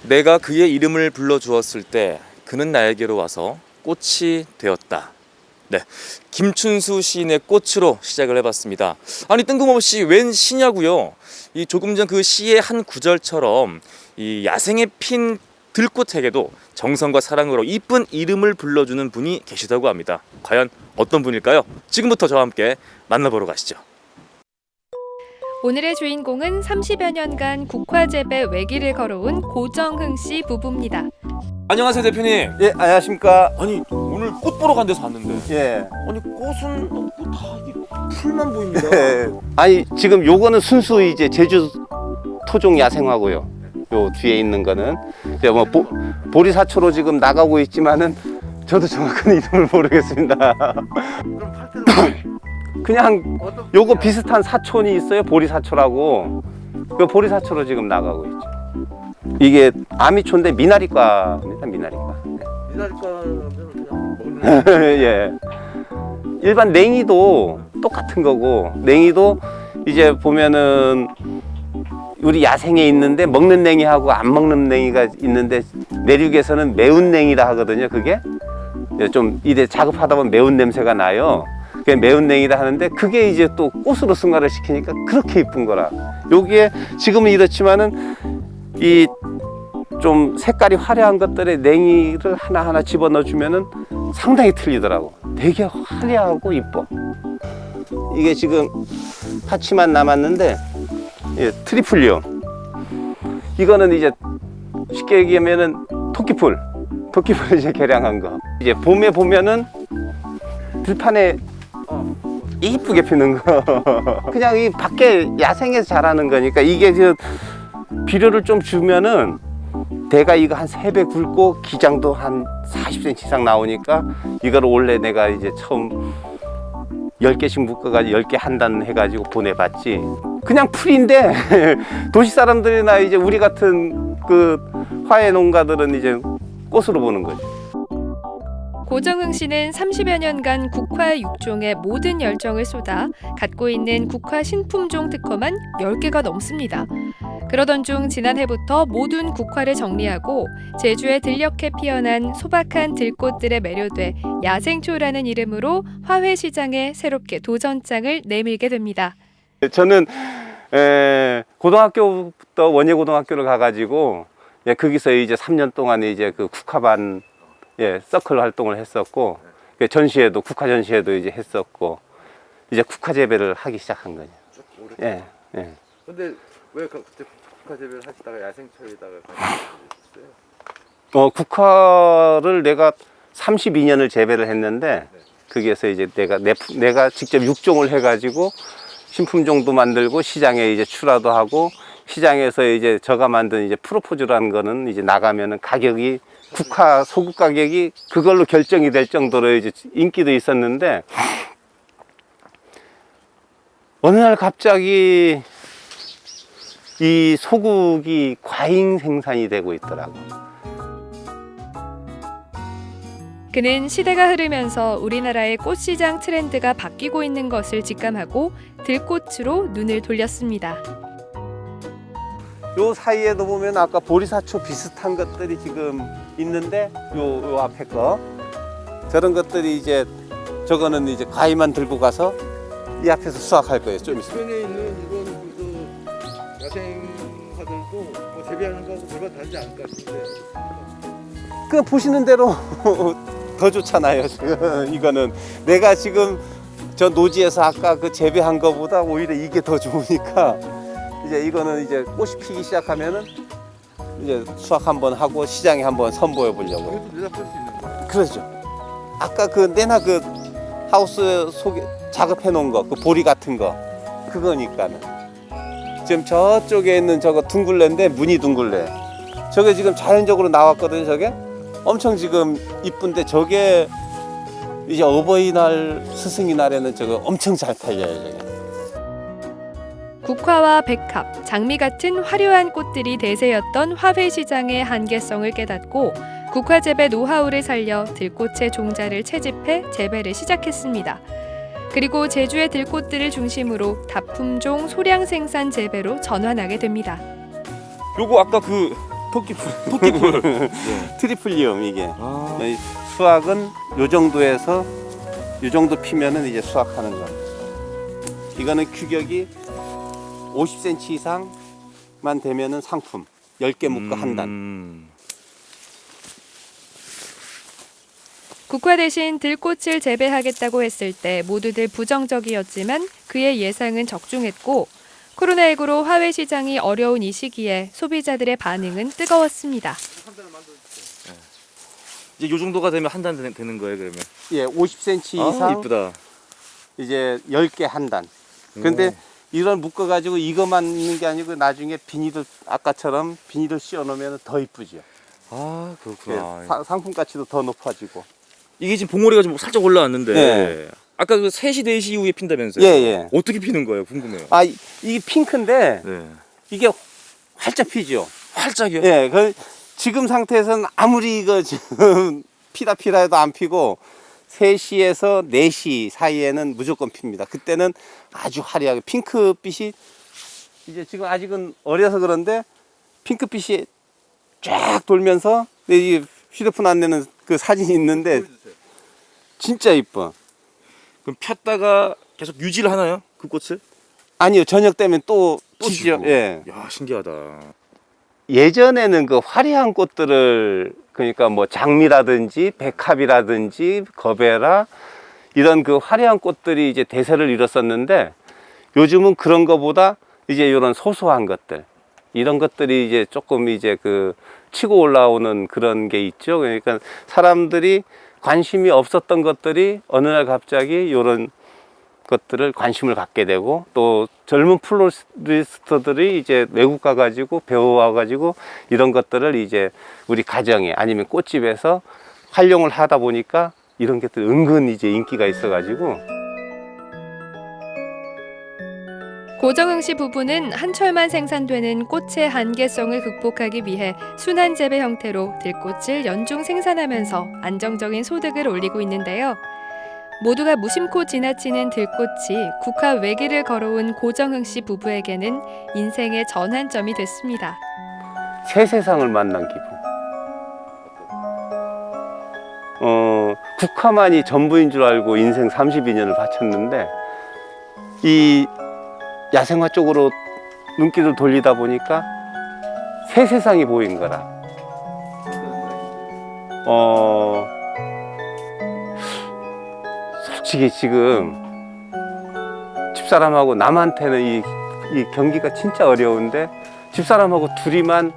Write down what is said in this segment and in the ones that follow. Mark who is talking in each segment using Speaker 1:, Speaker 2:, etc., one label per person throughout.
Speaker 1: 내가 그의 이름을 불러주었을 때 그는 나에게로 와서 꽃이 되었다. 네, 김춘수 시인의 꽃으로 시작을 해봤습니다. 아니 뜬금없이 웬 시냐고요? 이 조금 전 그 시의 한 구절처럼 이 야생에 핀 들꽃에게도 정성과 사랑으로 이쁜 이름을 불러주는 분이 계시다고 합니다. 과연 어떤 분일까요? 지금부터 저와 함께 만나보러 가시죠.
Speaker 2: 오늘의 주인공은 30여 년간 국화재배 외길을 걸어온 고정흥 씨 부부입니다.
Speaker 1: 안녕하세요 대표님.
Speaker 3: 예, 안녕하십니까.
Speaker 1: 아니 오늘 꽃 보러 간 데서 왔는데
Speaker 3: 예.
Speaker 1: 아니 꽃은 없고 다 이게 풀만 보입니다.
Speaker 3: 아니 지금 요거는 순수 이제 제주 토종 야생화고요. 요 뒤에 있는 거는 이제 뭐 보리사초로 지금 나가고 있지만은 저도 정확한 이름을 모르겠습니다.
Speaker 4: 그럼 팔때는
Speaker 3: 그냥 요거 비슷한 사촌이 있어요. 보리사초라고. 그 보리사초로 지금 나가고 있죠. 이게 아미초인데 미나리과입니다. 미나리과.
Speaker 4: 미나리과는 그냥 먹는
Speaker 3: 예. 일반 냉이도 똑같은 거고, 냉이도 이제 보면은 우리 야생에 있는데 먹는 냉이하고 안 먹는 냉이가 있는데 내륙에서는 매운 냉이라 하거든요. 그게 좀 이제 작업하다 보면 매운 냄새가 나요. 그게 매운 냉이라 하는데 그게 이제 또 꽃으로 승화를 시키니까 그렇게 이쁜 거라. 여기에 지금은 이렇지만은 이 좀 색깔이 화려한 것들에 냉이를 하나하나 집어넣어 주면은 상당히 틀리더라고. 되게 화려하고 이뻐. 이게 지금 파치만 남았는데, 예, 트리플리움. 이거는 이제 쉽게 얘기하면은 토끼풀 이제 개량한 거. 이제 봄에 보면은 들판에 이쁘게 피는 거. 그냥 이 밖에 야생에서 자라는 거니까 이게 그 비료를 좀 주면은 대가 이거 한 3배 굵고 기장도 한 40cm 이상 나오니까 이거를 원래 내가 이제 처음 10개씩 묶어가지고 10개 한 단 해가지고 보내봤지. 그냥 풀인데 도시 사람들이나 이제 우리 같은 그 화훼 농가들은 이제 꽃으로 보는 거지.
Speaker 2: 고정흥 씨는 30여 년간 국화 6종에 모든 열정을 쏟아 갖고 있는 국화 신품종 특허만 10개가 넘습니다. 그러던 중 지난해부터 모든 국화를 정리하고 제주에 들녘에 피어난 소박한 들꽃들에 매료돼 야생초라는 이름으로 화훼 시장에 새롭게 도전장을 내밀게 됩니다.
Speaker 3: 저는 고등학교부터 원예고등학교를 가가지고 거기서 이제 3년 동안 이제 그 국화반 서클 활동을 했었고 전시회도 국화 전시회도 이제 했었고 이제 국화 재배를 하기 시작한 거죠. 예.
Speaker 4: 근데 왜 그때 국화 재배를 하시다가 야생초에다가 가셨어요?
Speaker 3: 국화를 내가 32년을 재배를 했는데 거기에서 이제 내가 직접 육종을 해가지고 신품종도 만들고 시장에 이제 출하도 하고 시장에서 이제 제가 만든 이제 프로포즈라는 거는 이제 나가면은 가격이 국화 소국 가격이 그걸로 결정이 될 정도로 이제 인기도 있었는데 어느 날 갑자기 이 소국이 과잉 생산이 되고 있더라고.
Speaker 2: 그는 시대가 흐르면서 우리나라의 꽃시장 트렌드가 바뀌고 있는 것을 직감하고 들꽃으로 눈을 돌렸습니다.
Speaker 3: 요 사이에도 보면 아까 보리사초 비슷한 것들이 지금 있는데 요 앞에 거 저런 것들이 이제 저거는 이제 가위만 들고 가서 이 앞에서 수확할 거예요. 좀 있으면.
Speaker 4: 주변에 있는 이건 그 야생화들도 뭐 재배하는 거하고 별반 다르지 않을까 싶은데
Speaker 3: 그 보시는 대로 더 좋잖아요. 지금 이거는 내가 지금 저 노지에서 아까 그 재배한 거보다 오히려 이게 더 좋으니까 이제 이거는 이제 꽃이 피기 시작하면은 이제 수확 한번 하고 시장에 한번 선보여 보려고요.
Speaker 4: 이것도 내다 쓸 수 있는 거야?
Speaker 3: 그렇죠. 아까 그 내나 그 하우스 속에 작업해 놓은 거, 그 보리 같은 거 그거니까는 지금 저쪽에 있는 저거 둥글레인데 무늬 둥글레. 저게 지금 자연적으로 나왔거든요. 저게 엄청 지금 이쁜데 저게 이제 어버이날 스승의 날에는 저거 엄청 잘 팔려요. 저게.
Speaker 2: 국화와 백합, 장미 같은 화려한 꽃들이 대세였던 화훼 시장의 한계성을 깨닫고 국화 재배 노하우를 살려 들꽃의 종자를 채집해 재배를 시작했습니다. 그리고 제주의 들꽃들을 중심으로 다품종 소량 생산 재배로 전환하게 됩니다.
Speaker 1: 요거 아까 그 토끼풀.
Speaker 3: 트리플리움 이게.
Speaker 1: 아,
Speaker 3: 이 수확은 요 정도에서 요 정도 피면은 이제 수확하는 거. 이거는 규격이 50cm 이상만 되면은 상품. 10개 묶어 한 단.
Speaker 2: 국화 대신 들꽃을 재배하겠다고 했을 때 모두들 부정적이었지만 그의 예상은 적중했고 코로나19로 화훼 시장이 어려운 이 시기에 소비자들의 반응은 뜨거웠습니다.
Speaker 1: 이제 요 정도가 되면 한 단 되는 거예요, 그러면.
Speaker 3: 예, 50cm 이상
Speaker 1: 아, 이쁘다.
Speaker 3: 이제 10개 한 단. 근데 이런 묶어 가지고 이거만 있는 게 아니고 나중에 비닐을 아까처럼 비닐을 씌워 놓으면 더 이쁘죠.
Speaker 1: 아, 그렇구나.
Speaker 3: 예, 상품 가치도 더 높아지고.
Speaker 1: 이게 지금 봉오리가 좀 살짝 올라왔는데
Speaker 3: 네.
Speaker 1: 아까 그 3시, 4시 이후에 핀다면서요?
Speaker 3: 예, 예.
Speaker 1: 어떻게 피는 거예요? 궁금해요.
Speaker 3: 아, 이게 핑크인데
Speaker 1: 네.
Speaker 3: 이게 활짝 피죠.
Speaker 1: 활짝이요?
Speaker 3: 예, 지금 상태에서는 아무리 이거 지금 피다 해도 안 피고 3시에서 4시 사이에는 무조건 핍니다. 그때는 아주 화려하게 핑크빛이 이제 지금 아직은 어려서 그런데 핑크빛이 쫙 돌면서 이 휴대폰 안내는 그 사진이 있는데 진짜 이뻐.
Speaker 1: 그럼 폈다가 계속 유지를 하나요? 그 꽃을?
Speaker 3: 아니요, 저녁 되면 또
Speaker 1: 또
Speaker 3: 지죠.
Speaker 1: 지고.
Speaker 3: 예.
Speaker 1: 야, 신기하다.
Speaker 3: 예전에는 그 화려한 꽃들을 그러니까 뭐 장미라든지 백합이라든지 거베라 이런 그 화려한 꽃들이 이제 대세를 이뤘었는데 요즘은 그런 거보다 이제 이런 소소한 것들 이런 것들이 이제 조금 이제 그 치고 올라오는 그런 게 있죠. 그러니까 사람들이 관심이 없었던 것들이 어느 날 갑자기 이런 것들을 관심을 갖게 되고 또 젊은 플로리스트들이 이제 외국 가가지고 배워와가지고 이런 것들을 이제 우리 가정에 아니면 꽃집에서 활용을 하다 보니까 이런 것들 은근 이제 인기가 있어가지고.
Speaker 2: 고정흥 씨 부부는 한철만 생산되는 꽃의 한계성을 극복하기 위해 순환 재배 형태로 들꽃을 연중 생산하면서 안정적인 소득을 올리고 있는데요. 모두가 무심코 지나치는 들꽃이 국화 외길을 걸어온 고정흥 씨 부부에게는 인생의 전환점이 됐습니다.
Speaker 3: 새 세상을 만난 기분. 국화만이 전부인 줄 알고 인생 32년을 바쳤는데 이 야생화 쪽으로 눈길을 돌리다 보니까 새 세상이 보인 거라. 솔직히 지금 집사람하고 남한테는 이 경기가 진짜 어려운데 집사람하고 둘이만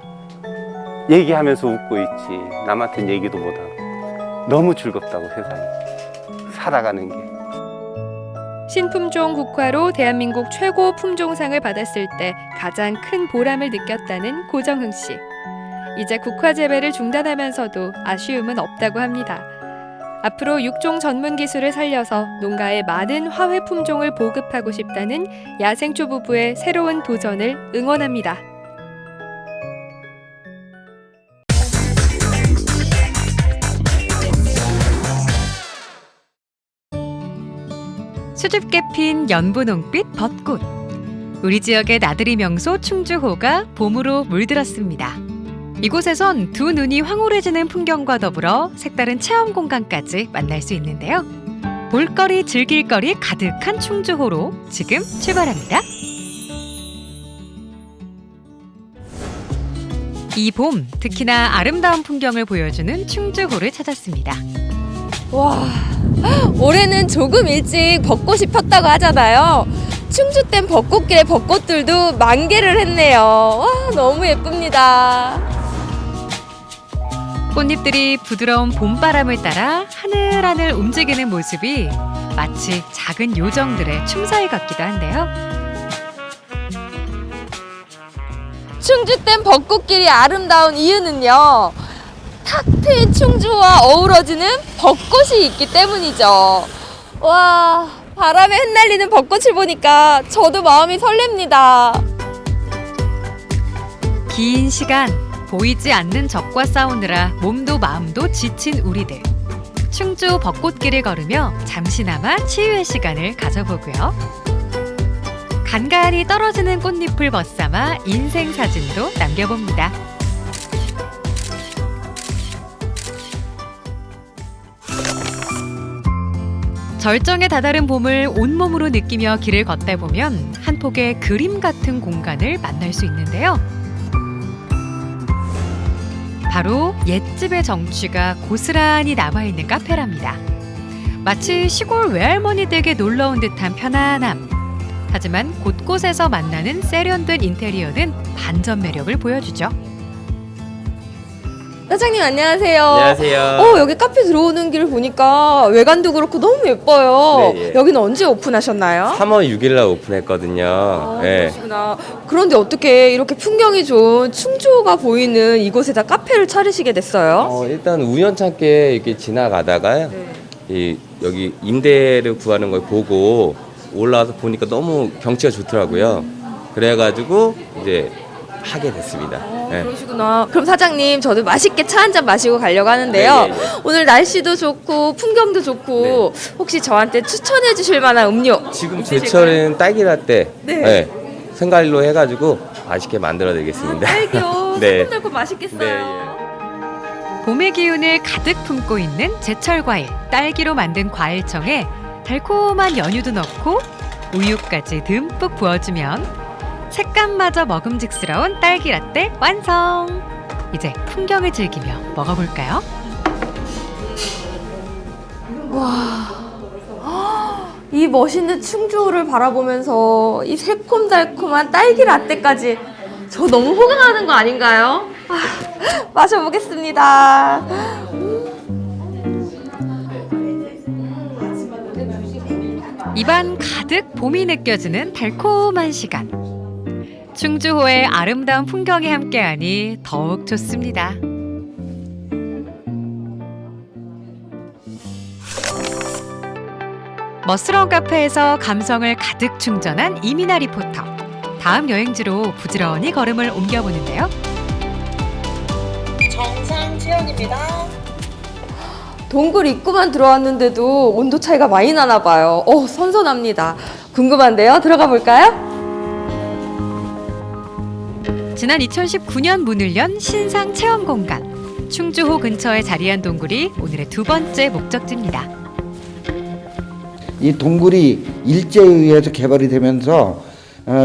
Speaker 3: 얘기하면서 웃고 있지 남한테는 얘기도 못하고 너무 즐겁다고 세상이 살아가는 게.
Speaker 2: 신품종 국화로 대한민국 최고 품종상을 받았을 때 가장 큰 보람을 느꼈다는 고정흥 씨. 이제 국화 재배를 중단하면서도 아쉬움은 없다고 합니다. 앞으로 육종 전문 기술을 살려서 농가에 많은 화훼 품종을 보급하고 싶다는 야생초 부부의 새로운 도전을 응원합니다.
Speaker 5: 수줍게 핀 연분홍빛 벚꽃. 우리 지역의 나들이 명소 충주호가 봄으로 물들었습니다. 이곳에선 두 눈이 황홀해지는 풍경과 더불어 색다른 체험 공간까지 만날 수 있는데요. 볼거리, 즐길거리 가득한 충주호로 지금 출발합니다. 이 봄, 특히나 아름다운 풍경을 보여주는 충주호를 찾았습니다.
Speaker 6: 와, 올해는 조금 일찍 벚꽃이 폈다고 하잖아요. 충주댐 벚꽃길의 벚꽃들도 만개를 했네요. 와, 너무 예쁩니다.
Speaker 5: 꽃잎들이 부드러운 봄바람을 따라 하늘하늘 움직이는 모습이 마치 작은 요정들의 춤사위 같기도 한데요.
Speaker 6: 충주댐 벚꽃길이 아름다운 이유는요. 탁 트인 충주와 어우러지는 벚꽃이 있기 때문이죠. 와, 바람에 흩날리는 벚꽃을 보니까 저도 마음이 설렙니다.
Speaker 5: 긴 시간 보이지 않는 적과 싸우느라 몸도 마음도 지친 우리들. 충주 벚꽃길을 걸으며 잠시나마 치유의 시간을 가져보고요. 간간히 떨어지는 꽃잎을 벗삼아 인생 사진도 남겨봅니다. 절정에 다다른 봄을 온몸으로 느끼며 길을 걷다 보면 한 폭의 그림 같은 공간을 만날 수 있는데요. 바로 옛집의 정취가 고스란히 남아있는 카페랍니다. 마치 시골 외할머니 댁에 놀러온 듯한 편안함. 하지만 곳곳에서 만나는 세련된 인테리어는 반전 매력을 보여주죠.
Speaker 6: 사장님 안녕하세요.
Speaker 3: 안녕하세요.
Speaker 6: 여기 카페 들어오는 길 보니까 외관도 그렇고 너무 예뻐요.
Speaker 3: 네, 예.
Speaker 6: 여기는 언제 오픈하셨나요?
Speaker 3: 3월 6일 날 오픈했거든요. 네.
Speaker 6: 그러시구나. 그런데 어떻게 이렇게 풍경이 좋은 충주호가 보이는 이곳에다 카페를 차리시게 됐어요?
Speaker 3: 일단 우연찮게 이렇게 지나가다가요. 여기 임대를 구하는 걸 보고 올라와서 보니까 너무 경치가 좋더라고요. 그래가지고 이제 하게 됐습니다. 네.
Speaker 6: 그러시구나. 그럼 사장님 저도 맛있게 차 한 잔 마시고 가려고 하는데요.
Speaker 3: 네, 네, 네.
Speaker 6: 오늘 날씨도 좋고 풍경도 좋고 혹시 저한테 추천해 주실 만한 음료
Speaker 3: 지금 제철에는 딸기라떼
Speaker 6: 네.
Speaker 3: 생과일로 해가지고 맛있게 만들어 드리겠습니다.
Speaker 6: 딸기요.
Speaker 3: 네.
Speaker 6: 새콤달콤 맛있겠어요.
Speaker 3: 네,
Speaker 5: 봄의 기운을 가득 품고 있는 제철 과일 딸기로 만든 과일청에 달콤한 연유도 넣고 우유까지 듬뿍 부어주면 색감마저 먹음직스러운 딸기 라떼 완성! 이제 풍경을 즐기며 먹어볼까요?
Speaker 6: 이 멋있는 충주호를 바라보면서 이 새콤달콤한 딸기 라떼까지 저 너무 호강하는 거 아닌가요? 마셔보겠습니다.
Speaker 5: 입안 가득 봄이 느껴지는 달콤한 시간. 충주호의 아름다운 풍경이 함께하니 더욱 좋습니다. 멋스러운 카페에서 감성을 가득 충전한 이민아 리포터. 다음 여행지로 부지런히 걸음을 옮겨보는데요.
Speaker 7: 정상 체험입니다.
Speaker 6: 동굴 입구만 들어왔는데도 온도 차이가 많이 나나 봐요. 선선합니다. 궁금한데요? 들어가 볼까요?
Speaker 5: 지난 2019년 문을 연 신상 체험 공간. 충주호 근처에 자리한 동굴이 오늘의 두 번째 목적지입니다.
Speaker 8: 이 동굴이 일제에 의해서 개발이 되면서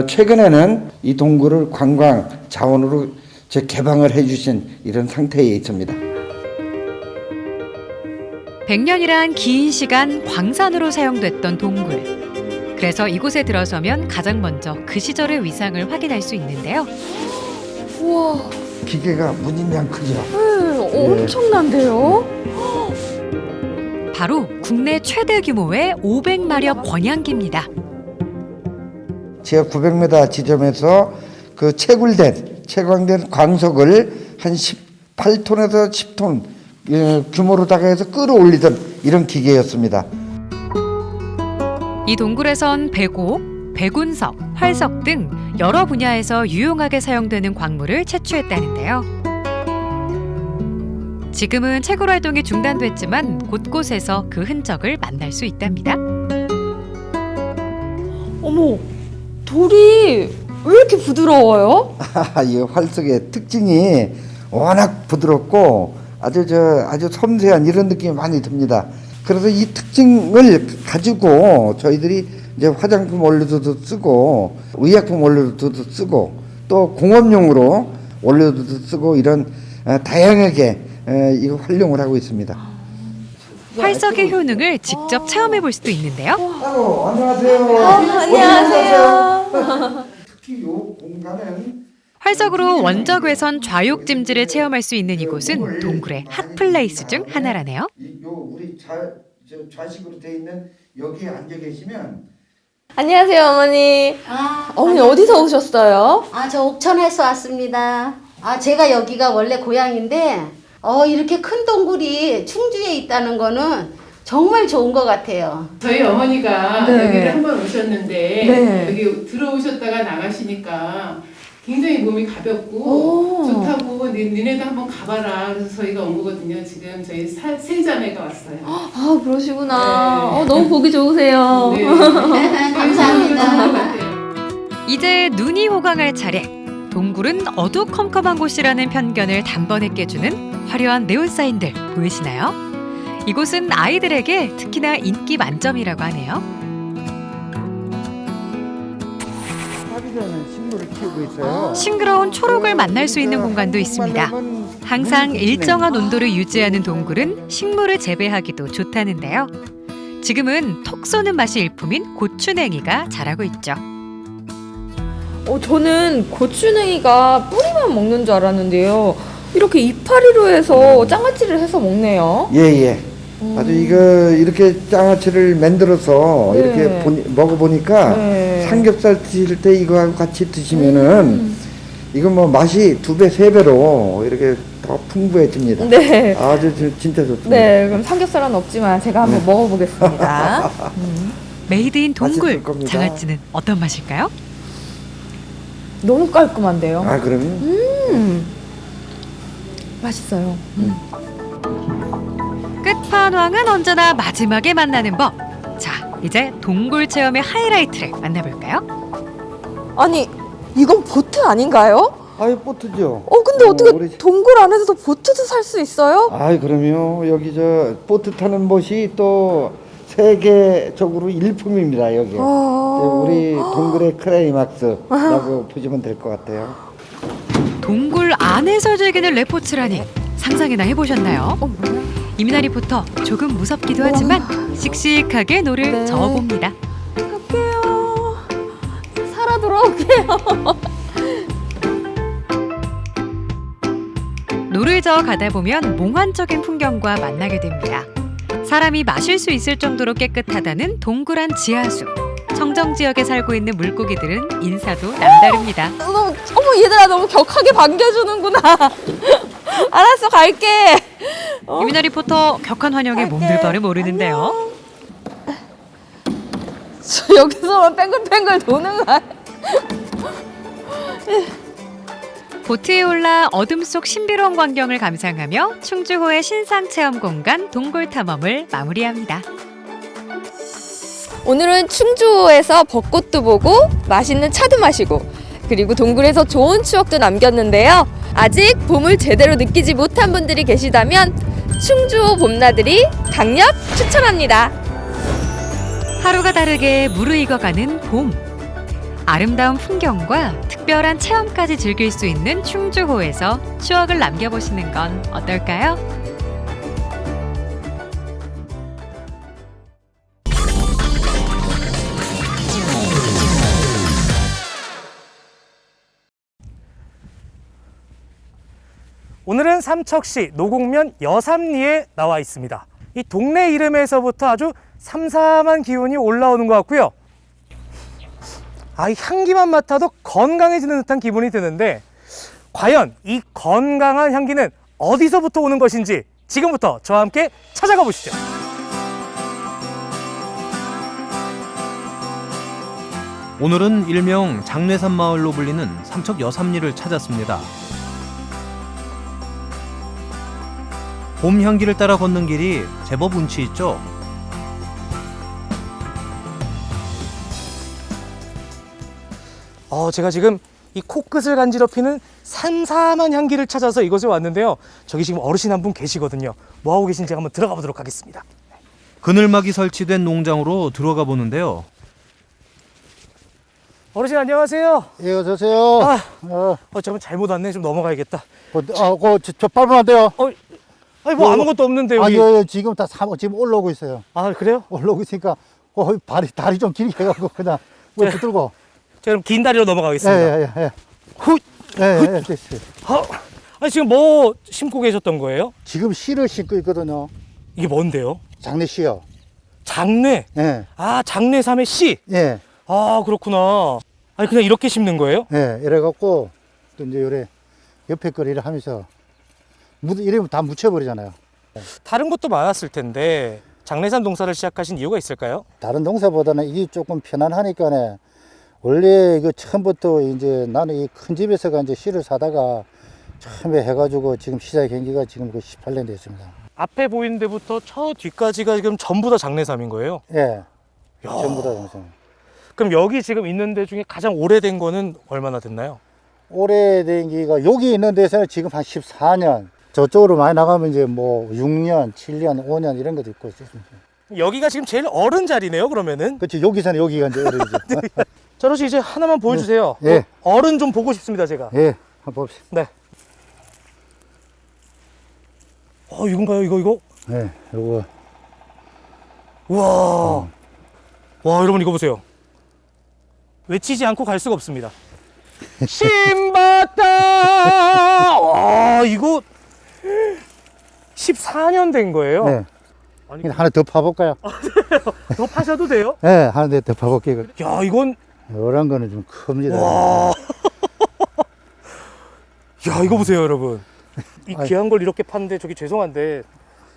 Speaker 8: 최근에는 이 동굴을 관광 자원으로 재개방을 해주신 이런 상태에 있습니다.
Speaker 5: 100년이란 긴 시간 광산으로 사용됐던 동굴. 그래서 이곳에 들어서면 가장 먼저 그 시절의 위상을 확인할 수 있는데요.
Speaker 6: 우와,
Speaker 8: 기계가 무진장 크죠.
Speaker 6: 엄청난데요?
Speaker 5: 바로 국내 최대 규모의 500마력 권양기입니다.
Speaker 8: 지하 900m 지점에서 그 채광된 광석을 한 18톤에서 10톤 규모로다가 해서 끌어올리던 이런 기계였습니다.
Speaker 5: 이 동굴에선 배곡, 배군석, 활석 등 여러 분야에서 유용하게 사용되는 광물을 채취했다는데요. 지금은 채굴 활동이 중단됐지만 곳곳에서 그 흔적을 만날 수 있답니다.
Speaker 6: 어머, 돌이 왜 이렇게 부드러워요?
Speaker 8: 이 활석의 특징이 워낙 부드럽고 아주 섬세한 이런 느낌이 많이 듭니다. 그래서 이 특징을 가지고 저희들이 이제 화장품 원료도 쓰고 의약품 원료도 쓰고 또 공업용으로 원료도 쓰고 이런 다양하게 이거 활용을 하고 있습니다.
Speaker 5: 활석의 효능을 직접 체험해 볼 수도 있는데요.
Speaker 8: 안녕하세요.
Speaker 6: 안녕하세요.
Speaker 8: 특히 이 공간은
Speaker 5: 활석으로 원적 외선 좌욕찜질을 체험할 수 있는 이곳은 동굴의 핫플레이스 중 하나라네요.
Speaker 8: 우리 좌식으로 돼 있는 여기에 앉아 계시면
Speaker 6: 안녕하세요, 어머니. 어머니 어디서 오셨어요?
Speaker 7: 저 옥천에서 왔습니다. 제가 여기가 원래 고향인데 이렇게 큰 동굴이 충주에 있다는 거는 정말 좋은 것 같아요.
Speaker 9: 저희 어머니가
Speaker 6: 네.
Speaker 9: 여기를 한번 오셨는데
Speaker 6: 네.
Speaker 9: 여기 들어오셨다가 나가시니까 굉장히 몸이 가볍고
Speaker 6: 오.
Speaker 9: 좋다고 니네도 한번 가봐라. 그래서 저희가 온 거거든요. 지금 저희 세 자매가 왔어요.
Speaker 6: 아, 그러시구나.
Speaker 9: 네.
Speaker 6: 너무 보기 좋으세요.
Speaker 9: 네.
Speaker 7: 감사합니다.
Speaker 5: 이제 눈이 호강할 차례. 동굴은 어두컴컴한 곳이라는 편견을 단번에 깨주는 화려한 네온사인들 보이시나요? 이곳은 아이들에게 특히나 인기 만점이라고 하네요.
Speaker 8: 사비라는 식물을 키우고 있어요.
Speaker 5: 싱그러운 초록을 만날 수 있는 공간도 있습니다. 항상 일정한 온도를 유지하는 동굴은 식물을 재배하기도 좋다는데요. 지금은 톡 쏘는 맛이 일품인 고추냉이가 자라고 있죠.
Speaker 6: 저는 고추냉이가 뿌리만 먹는 줄 알았는데요. 이렇게 이파리로 해서 장아찌를 해서 먹네요.
Speaker 8: 예예. 아주 이거 이렇게 장아찌를 만들어서
Speaker 6: 네.
Speaker 8: 이렇게 먹어보니까
Speaker 6: 네.
Speaker 8: 삼겹살 드실 때 이거하고 같이 드시면은 이거 뭐 맛이 2배, 3배로 이렇게 더 풍부해집니다.
Speaker 6: 네.
Speaker 8: 아주 진짜 좋습니다.
Speaker 6: 네, 그럼 삼겹살은 없지만 제가 한번
Speaker 8: 네.
Speaker 6: 먹어보겠습니다.
Speaker 5: 메이드인 동굴
Speaker 8: 맛있을 겁니다.
Speaker 5: 장아찌는 어떤 맛일까요?
Speaker 6: 너무 깔끔한데요.
Speaker 8: 아 그러면
Speaker 6: 맛있어요.
Speaker 5: 끝판왕은 언제나 마지막에 만나는 법. 자, 이제 동굴 체험의 하이라이트를 만나볼까요?
Speaker 6: 아니, 이건 보트 아닌가요?
Speaker 8: 아유 보트죠.
Speaker 6: 근데 어떻게
Speaker 8: 우리-
Speaker 6: 동굴 안에서도 보트도 살 수 있어요?
Speaker 8: 아이 그럼요. 여기 저 보트 타는 곳이 또 세계적으로 일품입니다. 여기. 우리 동굴의 크라이막스라고 보시면 될 것 같아요.
Speaker 5: 동굴 안에서 즐기는 레포츠라니 상상이나 해보셨나요? 이민아 리포터 조금 무섭기도 하지만 씩씩하게 노를
Speaker 6: 네.
Speaker 5: 저어봅니다.
Speaker 6: 갈게요. 살아 돌아올게요.
Speaker 5: 노를 저어 가다 보면 몽환적인 풍경과 만나게 됩니다. 사람이 마실 수 있을 정도로 깨끗하다는 동굴 안 지하수. 청정 지역에 살고 있는 물고기들은 인사도 남다릅니다.
Speaker 6: 어머, 얘들아, 너무 격하게 반겨주는구나. 알았어, 갈게.
Speaker 5: 이민아 리포터 격한 환영에 몸둘 바를 모르는데요.
Speaker 6: 저 여기서만 뺑글뺑글 도는 거야.
Speaker 5: 보트에 올라 어둠 속 신비로운 광경을 감상하며 충주호의 신상 체험 공간 동굴 탐험을 마무리합니다.
Speaker 6: 오늘은 충주호에서 벚꽃도 보고 맛있는 차도 마시고 그리고 동굴에서 좋은 추억도 남겼는데요. 아직 봄을 제대로 느끼지 못한 분들이 계시다면 충주호 봄나들이 강력 추천합니다.
Speaker 5: 하루가 다르게 무르익어가는 봄. 아름다운 풍경과 특별한 체험까지 즐길 수 있는 충주호에서 추억을 남겨보시는 건 어떨까요?
Speaker 10: 오늘은 삼척시 노곡면 여삼리에 나와 있습니다. 이 동네 이름에서부터 아주 삼삼한 기운이 올라오는 것 같고요. 이 향기만 맡아도 건강해지는 듯한 기분이 드는데 과연 이 건강한 향기는 어디서부터 오는 것인지 지금부터 저와 함께 찾아가 보시죠.
Speaker 11: 오늘은 일명 장례산 마을로 불리는 삼척 여삼리를 찾았습니다. 봄 향기를 따라 걷는 길이 제법 운치 있죠.
Speaker 10: 제가 지금 이 코끝을 간지럽히는 삼삼한 향기를 찾아서 이곳에 왔는데요. 저기 지금 어르신 한 분 계시거든요. 뭐 하고 계신지 한번 들어가 보도록 하겠습니다.
Speaker 11: 그늘막이 설치된 농장으로 들어가 보는데요.
Speaker 10: 어르신 안녕하세요.
Speaker 4: 예, 어서오세요.
Speaker 10: 잠깐 잘못 왔네. 좀 넘어가야겠다.
Speaker 4: 저 밟으면 안 돼요.
Speaker 10: 뭐 아무것도 없는데 여기.
Speaker 4: 예, 지금 지금 올라오고 있어요.
Speaker 10: 그래요?
Speaker 4: 올라오고 있으니까 다리 좀 길게 해갖고 그냥 뭐 붙들고.
Speaker 10: 제가 그럼 긴 다리로 넘어가겠습니다.
Speaker 4: 예.
Speaker 10: 훗!
Speaker 4: 됐어요.
Speaker 10: 지금 뭐 심고 계셨던 거예요?
Speaker 4: 지금 씨를 심고 있거든요.
Speaker 10: 이게 뭔데요?
Speaker 4: 장례씨요.
Speaker 10: 장례?
Speaker 4: 예.
Speaker 10: 장례삼의 씨?
Speaker 4: 예.
Speaker 10: 그렇구나. 그냥 이렇게 심는 거예요?
Speaker 4: 예. 이래갖고 또 이제 요래 옆에 거리를 하면서 이러면 다 묻혀버리잖아요.
Speaker 10: 다른 것도 많았을 텐데 장례삼 농사를 시작하신 이유가 있을까요?
Speaker 4: 다른 농사보다는 이게 조금 편안하니까네.
Speaker 12: 원래 이거 처음부터 이제 나는 이 큰 집에서가 이제 씨를 사다가 처음에 해가지고 지금 시작한 지가 지금 그 18년 됐습니다.
Speaker 10: 앞에 보이는 데부터 저 뒤까지가 지금 전부 다 장내삼인 거예요?
Speaker 12: 예. 전부 다 장내삼.
Speaker 10: 그럼 여기 지금 있는 데 중에 가장 오래된 거는 얼마나 됐나요?
Speaker 12: 오래된 기가 여기 있는 데서는 지금 한 14년. 저쪽으로 많이 나가면 이제 뭐 6년, 7년, 5년 이런 것도 있고 있습니다.
Speaker 10: 여기가 지금 제일 어른 자리네요, 그러면은?
Speaker 12: 그렇지. 여기서는 여기가 이제 어른이죠.
Speaker 10: 저러시 이제 하나만 보여주세요.
Speaker 12: 예.
Speaker 10: 어른 좀 보고 싶습니다, 제가.
Speaker 12: 예. 한번 봅시다.
Speaker 10: 네. 이건가요, 이거?
Speaker 12: 네, 요거.
Speaker 10: 우와. 와, 여러분 이거 보세요. 외치지 않고 갈 수가 없습니다. 신봤다! 와, 이거 14년 된 거예요?
Speaker 12: 네.
Speaker 10: 아니,
Speaker 12: 하나 더 파볼까요?
Speaker 10: 더 파셔도 돼요?
Speaker 12: 네, 하나 더 파볼게요.
Speaker 10: 야, 이건.
Speaker 12: 요런 거는 좀 큽니다.
Speaker 10: 와. 야, 이거 보세요, 여러분. 이 귀한 걸 이렇게 파는데 저기 죄송한데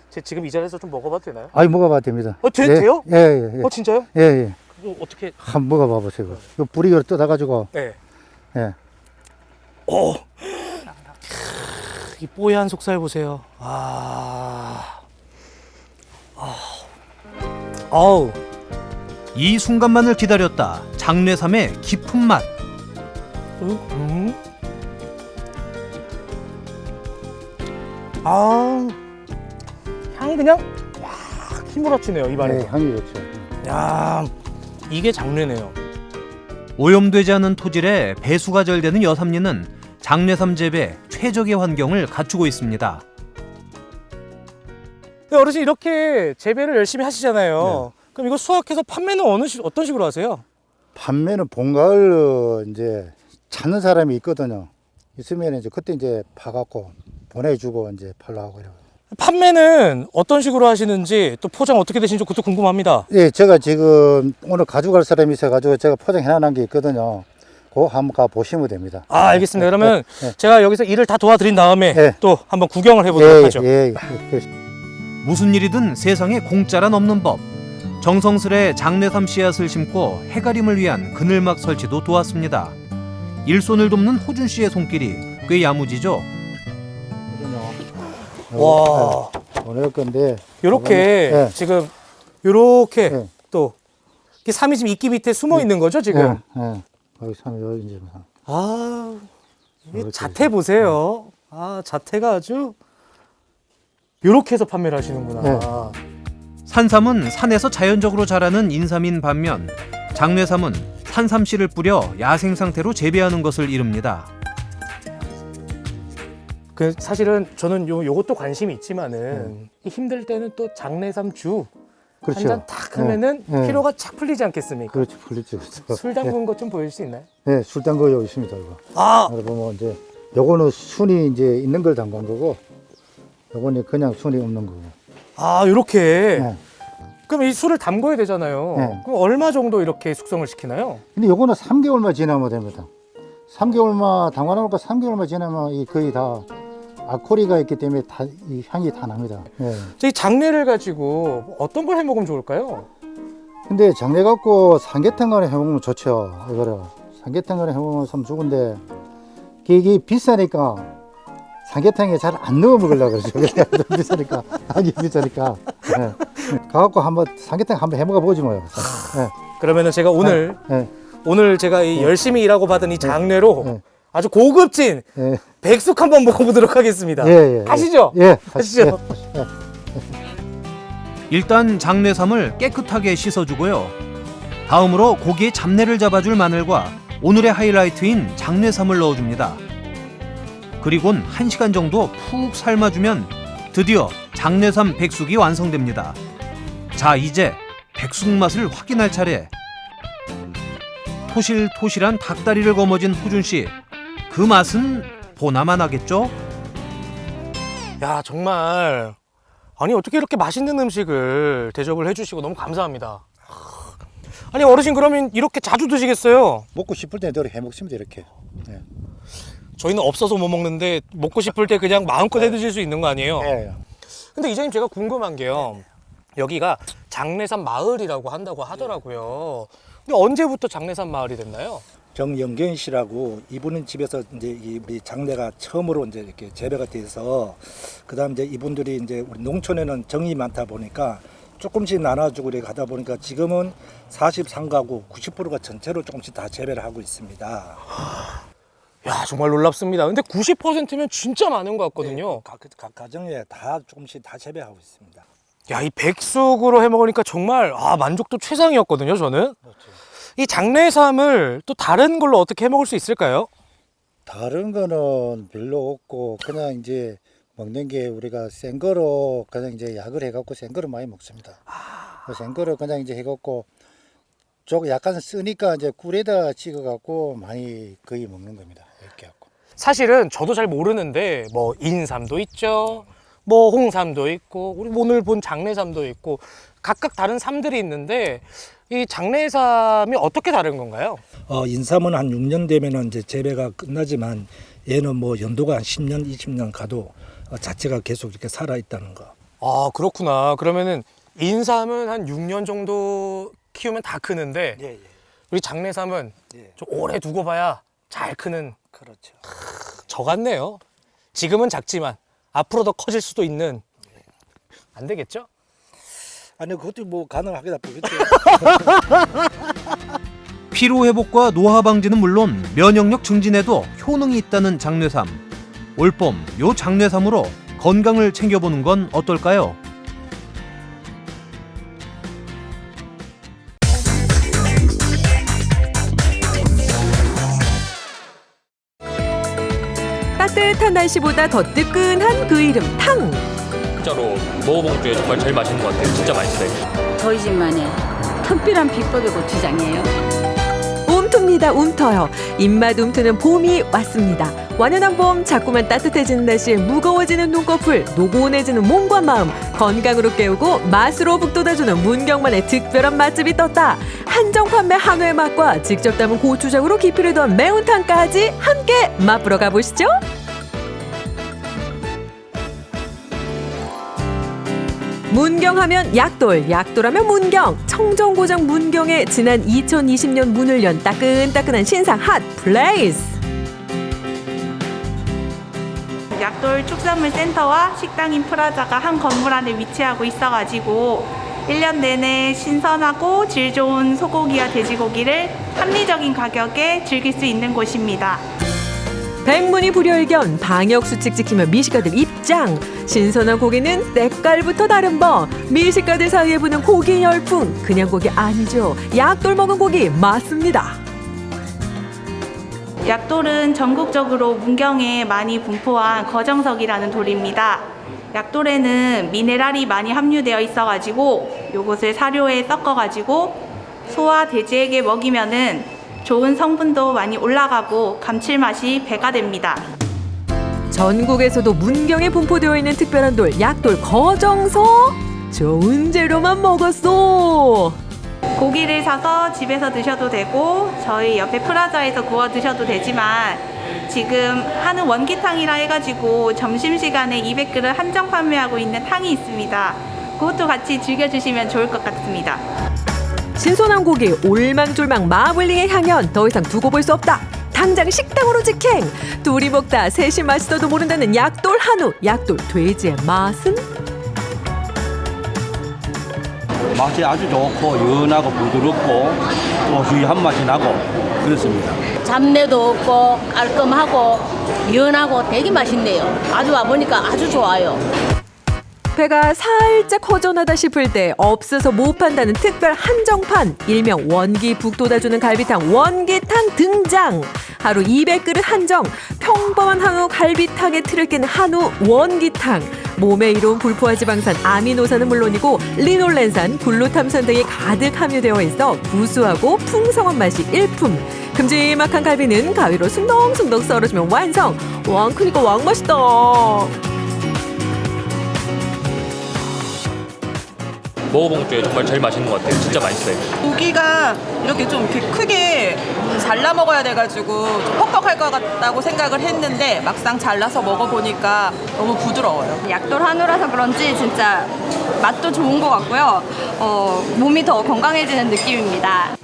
Speaker 10: 제 지금 이 자리에서 좀 먹어봐도 되나요?
Speaker 12: 아이, 먹어봐도 됩니다.
Speaker 10: 돼요?
Speaker 12: 예, 예, 예.
Speaker 10: 진짜요?
Speaker 12: 예, 예.
Speaker 10: 그거 어떻게?
Speaker 12: 한번 먹어봐 보세요. 이 뿌리를 뜯어가지고.
Speaker 10: 네.
Speaker 12: 예.
Speaker 10: 이 뽀얀 속살 보세요. 아우.
Speaker 11: 이 순간만을 기다렸다. 장례삼의 깊은 맛.
Speaker 10: 향이 그냥 확 휘몰아치네요, 입안에서.
Speaker 12: 네, 향이 좋죠.
Speaker 10: 야, 이게 장례네요.
Speaker 11: 오염되지 않은 토질에 배수가 잘 되는 여삼리는 장례삼 재배 최적의 환경을 갖추고 있습니다.
Speaker 10: 어르신 이렇게 재배를 열심히 하시잖아요. 그럼 이거 수확해서 판매는 어떤 식으로 하세요?
Speaker 12: 판매는 봄, 가을 이제 찾는 사람이 있거든요. 있으면 이제 그때 이제 파갖고 보내주고 이제 팔로 하고 이러고.
Speaker 10: 판매는 어떤 식으로 하시는지 또 포장 어떻게 되시는지 그것도 궁금합니다.
Speaker 12: 예, 제가 지금 오늘 가져갈 사람이 있어가지고 제가 포장해놓은 게 있거든요. 그거 한번 가 보시면 됩니다.
Speaker 10: 알겠습니다. 그러면 제가 여기서 일을 다 도와드린 다음에 또 한번 구경을 해보도록 하죠.
Speaker 11: 무슨 일이든 세상에 공짜란 없는 법. 정성스레 장례삼 씨앗을 심고 해가림을 위한 그늘막 설치도 도왔습니다. 일손을 돕는 호준 씨의 손길이 꽤 야무지죠?
Speaker 10: 와,
Speaker 12: 보낼 건데
Speaker 10: 요렇게 지금 요렇게 또 이게 삼이 지금 이끼 밑에 숨어 있는 거죠 지금?
Speaker 12: 여기 삼이 여기 이제
Speaker 10: 이 자태 보세요. 자태가 아주 요렇게 해서 판매를 하시는구나.
Speaker 11: 산삼은 산에서 자연적으로 자라는 인삼인 반면 장례삼은 산삼씨를 뿌려 야생 상태로 재배하는 것을 이릅니다.
Speaker 10: 그 사실은 저는 요것도 관심이 있지만은 힘들 때는 또 장례삼 주 한 잔 탁 하면은 피로가 착 풀리지 않겠습니까?
Speaker 12: 그렇죠, 풀리죠.
Speaker 10: 술 담근 것 좀 보여줄 수 있나요?
Speaker 12: 네, 술 담근 여기 있습니다. 이거. 보면 이제 요거는 순이 이제 있는 걸 담근 거고, 요거는 그냥 순이 없는 거고.
Speaker 10: 요렇게. 그럼 이 술을 담궈야 되잖아요. 그럼 얼마 정도 이렇게 숙성을 시키나요?
Speaker 12: 근데 요거는 3개월만 지나면 됩니다. 3개월만 담가놓고 3개월만 지나면 이 거의 다 알코올이 있기 때문에 다 이 향이 다 납니다.
Speaker 10: 이 장례를 가지고 어떤 걸 해 먹으면 좋을까요?
Speaker 12: 근데 장례 갖고 삼계탕을 해 먹으면 좋죠. 이거를 삼계탕을 해 먹으면 참 좋은데 이게 비싸니까 삼계탕에 잘 안 넣어 먹으려고 그러죠. 비싸니까 하기 비싸니까. 가갖고 한번 삼계탕 한번 해 먹어 보지 뭐요.
Speaker 10: 그러면은 제가 오늘 제가 이 열심히 일하고 받은 이 장례로 아주 고급진 백숙 한번 먹어보도록 하겠습니다. 가시죠. 가시죠.
Speaker 11: 일단 장례삼을 깨끗하게 씻어주고요. 다음으로 고기에 잡내를 잡아줄 마늘과 오늘의 하이라이트인 장례삼을 넣어줍니다. 그리곤 1시간 정도 푹 삶아주면 드디어 장례삼 백숙이 완성됩니다. 자, 이제 백숙 맛을 확인할 차례. 토실토실한 닭다리를 거머쥔 호준씨, 그 맛은 보나만 하겠죠?
Speaker 10: 야, 정말 아니 어떻게 이렇게 맛있는 음식을 대접을 해주시고 너무 감사합니다. 아니 어르신 그러면 이렇게 자주 드시겠어요?
Speaker 12: 먹고 싶을 때 이렇게 해 먹습니다. 이렇게.
Speaker 10: 저희는 없어서 못 먹는데 먹고 싶을 때 그냥 마음껏 해 드실 수 있는 거 아니에요? 근데 이장님 제가 궁금한 게요. 여기가 장례삼 마을이라고 한다고 하더라고요. 근데 언제부터 장내삼 마을이 됐나요?
Speaker 13: 정영경 씨라고 이분은 집에서 이제 이 장내가 처음으로 이제 이렇게 재배가 돼서 그다음 이제 이분들이 이제 우리 농촌에는 정이 많다 보니까 조금씩 나눠주고 이렇게 가다 보니까 지금은 43가구 90%가 전체로 조금씩 다 재배를 하고 있습니다.
Speaker 10: 야, 정말 놀랍습니다. 근데 90%면 진짜 많은 것 같거든요.
Speaker 13: 네, 각 가정에 다 조금씩 다 재배하고 있습니다.
Speaker 10: 야, 이 백숙으로 해 먹으니까 정말 만족도 최상이었거든요, 저는.
Speaker 13: 그렇죠.
Speaker 10: 이 장내삼을 또 다른 걸로 어떻게 해 먹을 수 있을까요?
Speaker 12: 다른 거는 별로 없고 그냥 이제 먹는 게 우리가 센 거로 그냥 이제 약을 해갖고 센 거로 많이 먹습니다. 센 거로 그냥 이제 해갖고 좀 약간 쓰니까 이제 꿀에다 찍어갖고 많이 거의 먹는 겁니다. 이렇게 갖고.
Speaker 10: 사실은 저도 잘 모르는데 뭐 인삼도 있죠, 뭐 홍삼도 있고, 우리 오늘 본 장내삼도 있고, 각각 다른 삼들이 있는데 이 장내삼이 어떻게 다른 건가요?
Speaker 13: 인삼은 한 6년 되면은 이제 재배가 끝나지만 얘는 뭐 연도가 한 10년, 20년 가도 자체가 계속 이렇게 살아 있다는 거.
Speaker 10: 아, 그렇구나. 그러면은 인삼은 한 6년 정도 키우면 다 크는데
Speaker 13: 예.
Speaker 10: 우리 장내삼은
Speaker 13: 예.
Speaker 10: 좀 오래 두고 봐야 잘 크는.
Speaker 13: 그렇죠.
Speaker 10: 저 같네요. 지금은 작지만 앞으로 더 커질 수도 있는. 안 되겠죠?
Speaker 13: 아니 그것도 뭐 가능하겠다 보겠죠.
Speaker 11: 피로 회복과 노화 방지는 물론 면역력 증진에도 효능이 있다는 장뇌삼. 올봄 요 장뇌삼으로 건강을 챙겨보는 건 어떨까요?
Speaker 5: 따뜻한 날씨보다 더 뜨끈한 그 이름 탕.
Speaker 1: 진짜로 먹어본 중에 정말 제일 맛있는 것 같아요. 진짜 맛있어요.
Speaker 14: 저희 집만의 특별한 비법의 고추장이에요.
Speaker 5: 움텡니다, 움터요. 입맛 움트는 봄이 왔습니다. 완연한 봄, 자꾸만 따뜻해지는 날씨에 무거워지는 눈꺼풀, 노곤해지는 몸과 마음, 건강으로 깨우고 맛으로 북돋아주는 문경만의 특별한 맛집이 떴다. 한정 판매 한우의 맛과 직접 담은 고추장으로 깊이를 더한 매운탕까지 함께 맛보러 가보시죠. 문경하면 약돌, 약돌하면 문경. 청정고장 문경에 지난 2020년 문을 연 따끈따끈한 신상 핫 플레이스.
Speaker 15: 약돌 축산물 센터와 식당인 프라자가 한 건물 안에 위치하고 있어가지고 1년 내내 신선하고 질 좋은 소고기와 돼지고기를 합리적인 가격에 즐길 수 있는 곳입니다.
Speaker 5: 백문이 불여일견, 방역수칙 지키며 미식가들 입장. 신선한 고기는 때깔부터 다른 법. 미식가들 사이에 부는 고기 열풍. 그냥 고기 아니죠. 약돌 먹은 고기 맞습니다.
Speaker 15: 약돌은 전국적으로 문경에 많이 분포한 거정석이라는 돌입니다. 약돌에는 미네랄이 많이 함유되어 있어가지고 요것을 사료에 섞어가지고 소와 돼지에게 먹이면은 좋은 성분도 많이 올라가고 감칠맛이 배가 됩니다.
Speaker 5: 전국에서도 문경에 분포되어 있는 특별한 돌, 약돌 거정석. 좋은 재료만 먹었어.
Speaker 15: 고기를 사서 집에서 드셔도 되고 저희 옆에 프라자에서 구워 드셔도 되지만 지금 한우 원기탕이라 해가지고 점심시간에 200그릇 한정 판매하고 있는 탕이 있습니다. 그것도 같이 즐겨주시면 좋을 것 같습니다.
Speaker 5: 신선한 고기, 올망졸망 마블링의 향연 더 이상 두고 볼 수 없다. 당장 식당으로 직행. 둘이 먹다 셋이 맛있어도 모른다는 약돌 한우, 약돌 돼지의 맛은?
Speaker 16: 맛이 아주 좋고 연하고 부드럽고 고소한 맛이 나고 그렇습니다.
Speaker 14: 잡내도 없고 깔끔하고 연하고 되게 맛있네요. 아주 와보니까 아주 좋아요.
Speaker 5: 배가 살짝 허전하다 싶을 때 없어서 못 판다는 특별 한정판, 일명 원기 북돋아주는 갈비탕 원기탕 등장. 하루 200그릇 한정, 평범한 한우 갈비탕에 틀을 깬 한우 원기탕. 몸에 이로운 불포화 지방산 아미노산은 물론이고 리놀렌산, 글루탐산 등이 가득 함유되어 있어 구수하고 풍성한 맛이 일품. 큼지막한 갈비는 가위로 숭덩숭덩 썰어주면 완성. 왕 크니까 왕 맛있다.
Speaker 1: 먹어본 중에 정말 제일 맛있는 것 같아요. 진짜 맛있어요.
Speaker 17: 고기가 이렇게 좀 이렇게 크게 잘라 먹어야 돼가지고 좀 퍽퍽할 것 같다고 생각을 했는데 막상 잘라서 먹어보니까 너무 부드러워요.
Speaker 6: 약돌 한우라서 그런지 진짜 맛도 좋은 것 같고요. 몸이 더 건강해지는 느낌입니다.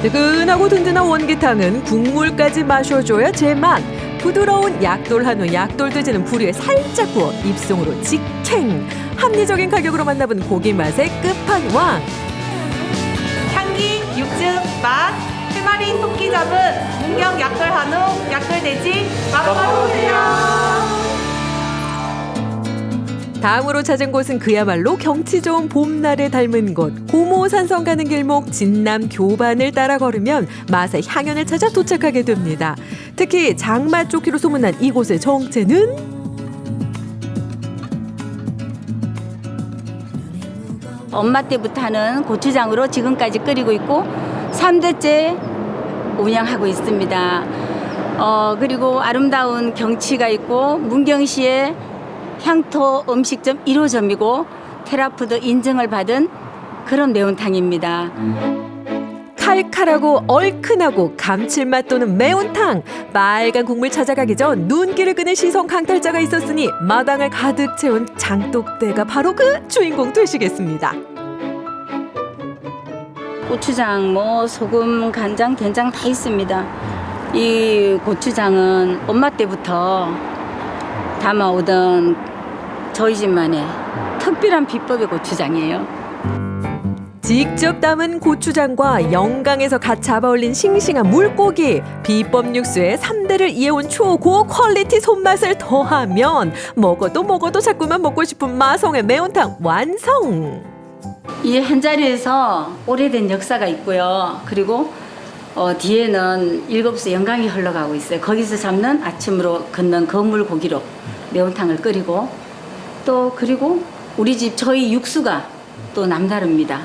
Speaker 18: 뜨끈하고 든든한 원기탕은 국물까지 마셔줘야 제맛. 부드러운 약돌 한우 약돌 돼지는 불 위에 살짝 구워 입송으로 직행. 합리적인 가격으로 만나본 고기 맛의 끝판왕.
Speaker 15: 향기, 육즙, 맛, 3마리 토끼 잡은 문경 약돌 한우, 약돌 돼지 맛봐보세요.
Speaker 18: 다음으로 찾은 곳은 그야말로 경치 좋은 봄날을 닮은 곳. 고모산성 가는 길목 진남 교반을 따라 걸으면 맛의 향연을 찾아 도착하게 됩니다. 특히 장맛 좋기로 소문난 이곳의 정체는
Speaker 14: 엄마 때부터 하는 고추장으로 지금까지 끓이고 있고 3대째 운영하고 있습니다. 그리고 아름다운 경치가 있고 문경시의 향토 음식점 1호점이고 테라푸드 인증을 받은 그런 매운탕입니다.
Speaker 18: 칼칼하고 얼큰하고 감칠맛 도는 매운탕. 빨간 국물 찾아가기 전 눈길을 끄는 시선 강탈자가 있었으니 마당을 가득 채운 장독대가 바로 그 주인공 되시겠습니다.
Speaker 14: 고추장, 소금, 간장, 된장 다 있습니다. 이 고추장은 엄마 때부터 담아오던 저희 집만의 특별한 비법의 고추장이에요.
Speaker 18: 직접 담은 고추장과 영강에서 갓 잡아올린 싱싱한 물고기, 비법 육수에 3대를 이어온 초고 퀄리티 손맛을 더하면 먹어도 자꾸만 먹고 싶은 마성의 매운탕 완성!
Speaker 14: 이 한 자리에서 오래된 역사가 있고요. 그리고 뒤에는 7수 영강이 흘러가고 있어요. 거기서 잡는 아침으로 걷는 거물 고기로 매운탕을 끓이고 또 그리고 우리 집 저희 육수가 또 남다릅니다.